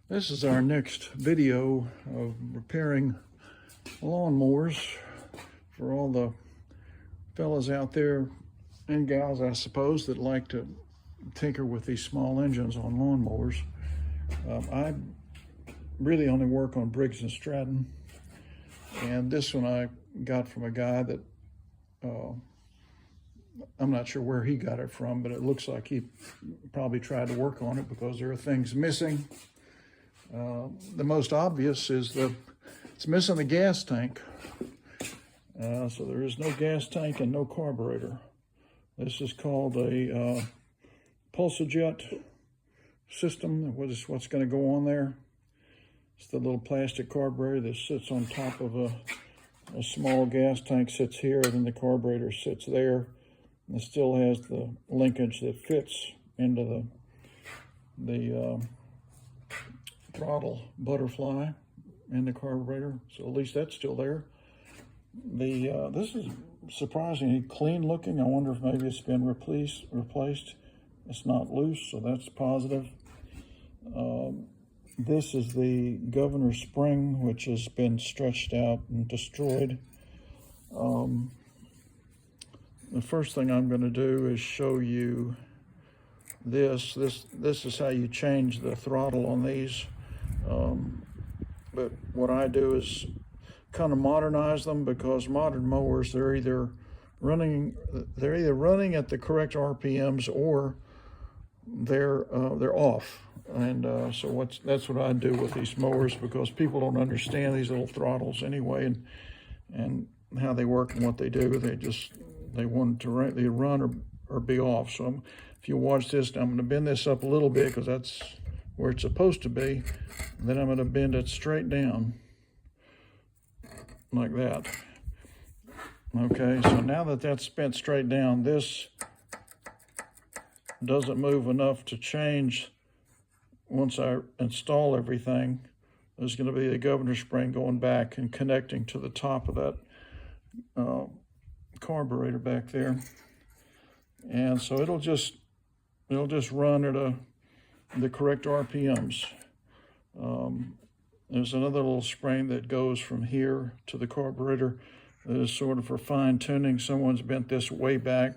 This is our next video of repairing lawnmowers for all the fellas out there and gals, I suppose, that like to tinker with these small engines on lawnmowers. I really only work on Briggs and Stratton, and this one I got from a guy that I'm not sure where he got it from, but it looks like he probably tried to work on it because there are things missing. The most obvious is it's missing the gas tank. So there is no gas tank and no carburetor. This is called a pulsajet system. What's going to go on there? It's the little plastic carburetor that sits on top of a small gas tank, sits here, and then the carburetor sits there. And it still has the linkage that fits into the throttle butterfly in the carburetor, so at least that's still there. This is surprisingly clean looking. I wonder if maybe it's been replaced. It's not loose, so that's positive. This is the governor spring, which has been stretched out and destroyed. The first thing I'm going to do is show you this. This is how you change the throttle on these. But what I do is kind of modernize them, because modern mowers, they're either running at the correct RPMs or they're off. And so that's what I do with these mowers, because people don't understand these little throttles anyway, and how they work and what they do. They want to run or be off. So if you watch this, I'm going to bend this up a little bit because that's where it's supposed to be. And then I'm going to bend it straight down like that. Okay, so now that that's bent straight down, this doesn't move enough to change. Once I install everything, there's going to be a governor spring going back and connecting to the top of that carburetor back there. And so it'll just run at the correct RPMs. There's another little spring that goes from here to the carburetor that is sort of for fine tuning. Someone's bent this way back,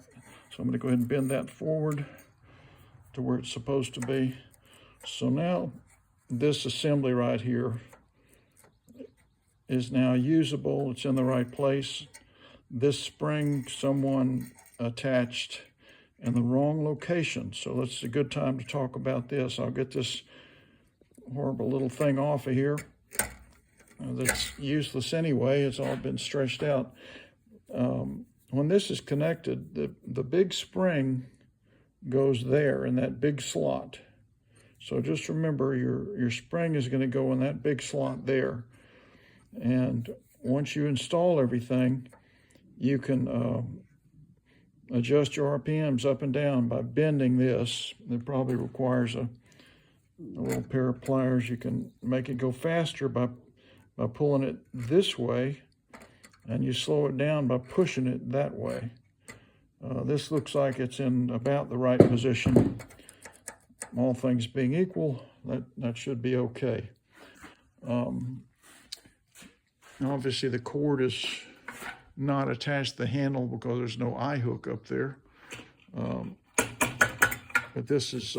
so I'm going to go ahead and bend that forward to where it's supposed to be. So now this assembly right here is now usable. It's in the right place. This spring someone attached in the wrong location, so it's a good time to talk about this. I'll get this horrible little thing off of here that's useless anyway. It's all been stretched out. When this is connected, the big spring goes there in that big slot. So just remember, your spring is going to go in that big slot there. And once you install everything, you can adjust your RPMs up and down by bending this. It probably requires a little pair of pliers. You can make it go faster by pulling it this way, and you slow it down by pushing it that way. This looks like it's in about the right position. All things being equal, that should be okay. Obviously the cord is not attached to the handle because there's no eye hook up there. But this is,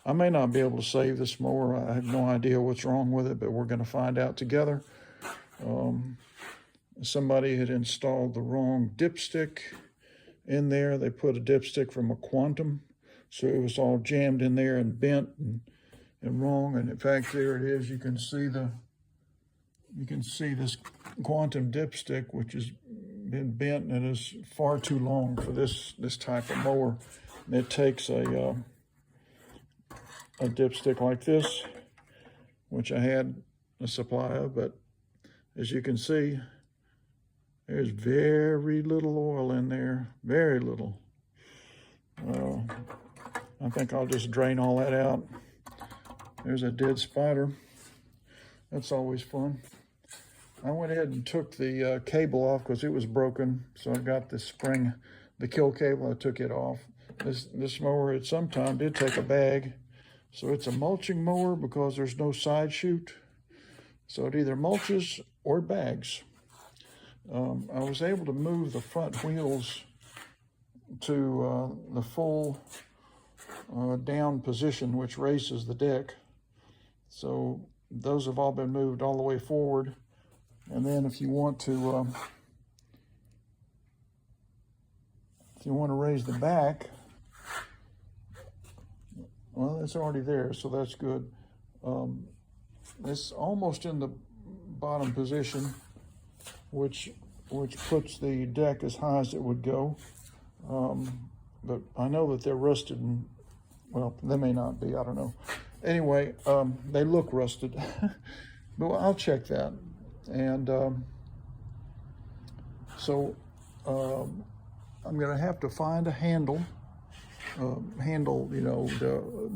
I may not be able to save this mower. I have no idea what's wrong with it, but we're going to find out together. Somebody had installed the wrong dipstick in there. They put a dipstick from a Quantum, so it was all jammed in there and bent and wrong. And in fact, there it is. You can see this Quantum dipstick, which has been bent and it is far too long for this type of mower. And it takes a dipstick like this, which I had a supply of, but as you can see, there's very little oil in there, very little. I think I'll just drain all that out. There's a dead spider. That's always fun. I went ahead and took the cable off because it was broken. So I got the spring, the kill cable, I took it off. This mower at some time did take a bag So it's a mulching mower because there's no side chute. So it either mulches or bags. I was able to move the front wheels to the full down position, which raises the deck. So those have all been moved all the way forward. And then if you want to raise the back, well, it's already there, so that's good. It's almost in the bottom position, which puts the deck as high as it would go. But I know that they're rusted, and well, they may not be, I don't know. Anyway, they look rusted, but I'll check that. And so I'm gonna have to find a handle, you know,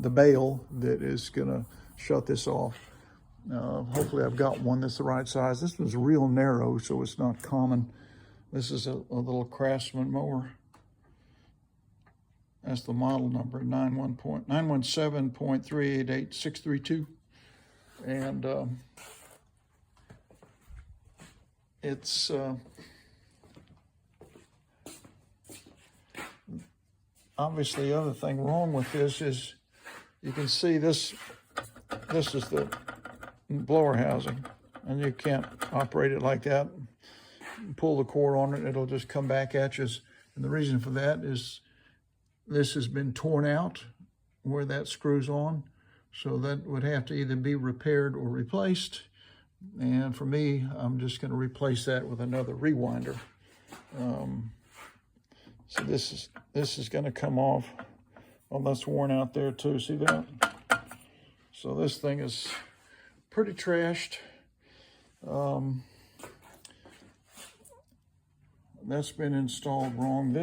the bale that is gonna shut this off. Hopefully I've got one that's the right size. This one's real narrow, so it's not common. This is a little Craftsman mower. That's the model number, 917.388.632. And it's obviously the other thing wrong with this is you can see this is the blower housing, and you can't operate it like that. Pull the cord on it, it'll just come back at you. And the reason for that is this has been torn out where that screws on, so that would have to either be repaired or replaced. And for me, I'm just going to replace that with another rewinder. So this is going to come off. Well, that's worn out there too. See that? So this thing is pretty trashed. That's been installed wrong.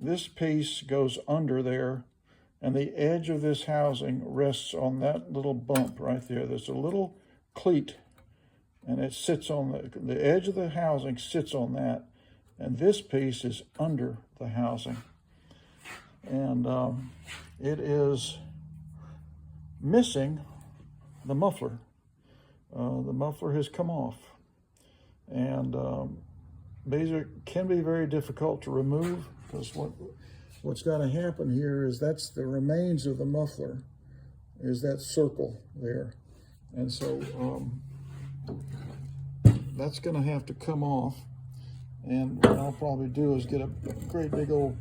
This piece goes under there, and the edge of this housing rests on that little bump right there. There's a little cleat, and it sits on the edge of the housing sits on that, and this piece is under the housing. And it is missing the muffler. The muffler has come off, and these can be very difficult to remove, because what's going to happen here is that's the remains of the muffler, is that circle there. And so that's going to have to come off. And what I'll probably do is get a great big old,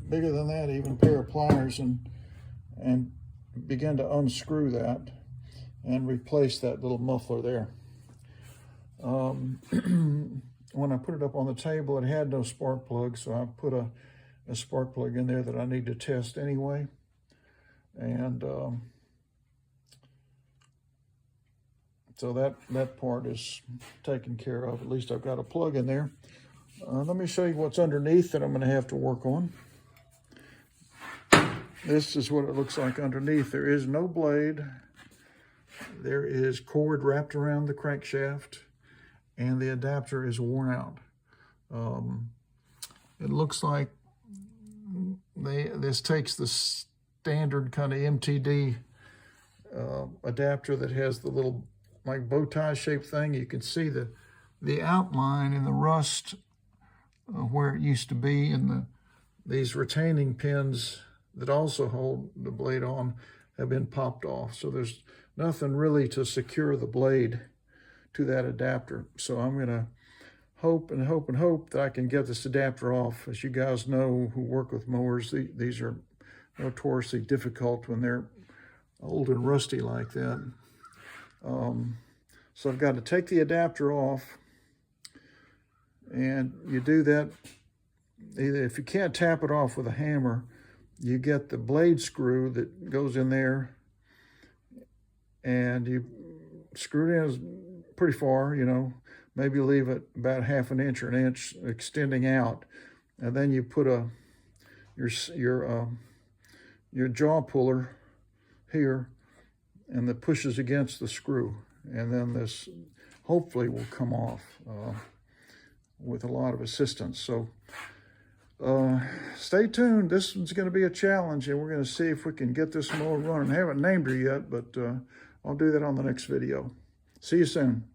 bigger than that even, pair of pliers and begin to unscrew that and replace that little muffler there. When I put it up on the table, it had no spark plug, so I put a spark plug in there that I need to test anyway. And so that part is taken care of. At least I've got a plug in there. Let me show you what's underneath that I'm going to have to work on. This is what it looks like underneath. There is no blade. There is cord wrapped around the crankshaft, and the adapter is worn out. It looks like this takes the standard kind of MTD adapter that has the little like bow tie shaped thing. You can see the outline in the rust where it used to be, and these retaining pins that also hold the blade on have been popped off. So there's nothing really to secure the blade to that adapter. So I'm gonna hope and hope and hope that I can get this adapter off. As you guys know who work with mowers, these are notoriously difficult when they're old and rusty like that. So I've got to take the adapter off, and you do that either, if you can't tap it off with a hammer, you get the blade screw that goes in there, and you screw it in pretty far, you know, maybe leave it about half an inch or an inch extending out, and then you put your jaw puller here, and that pushes against the screw, and then this hopefully will come off with a lot of assistance. So stay tuned. This one's going to be a challenge, and we're going to see if we can get this mower running. I haven't named her yet, but I'll do that on the next video. See you soon.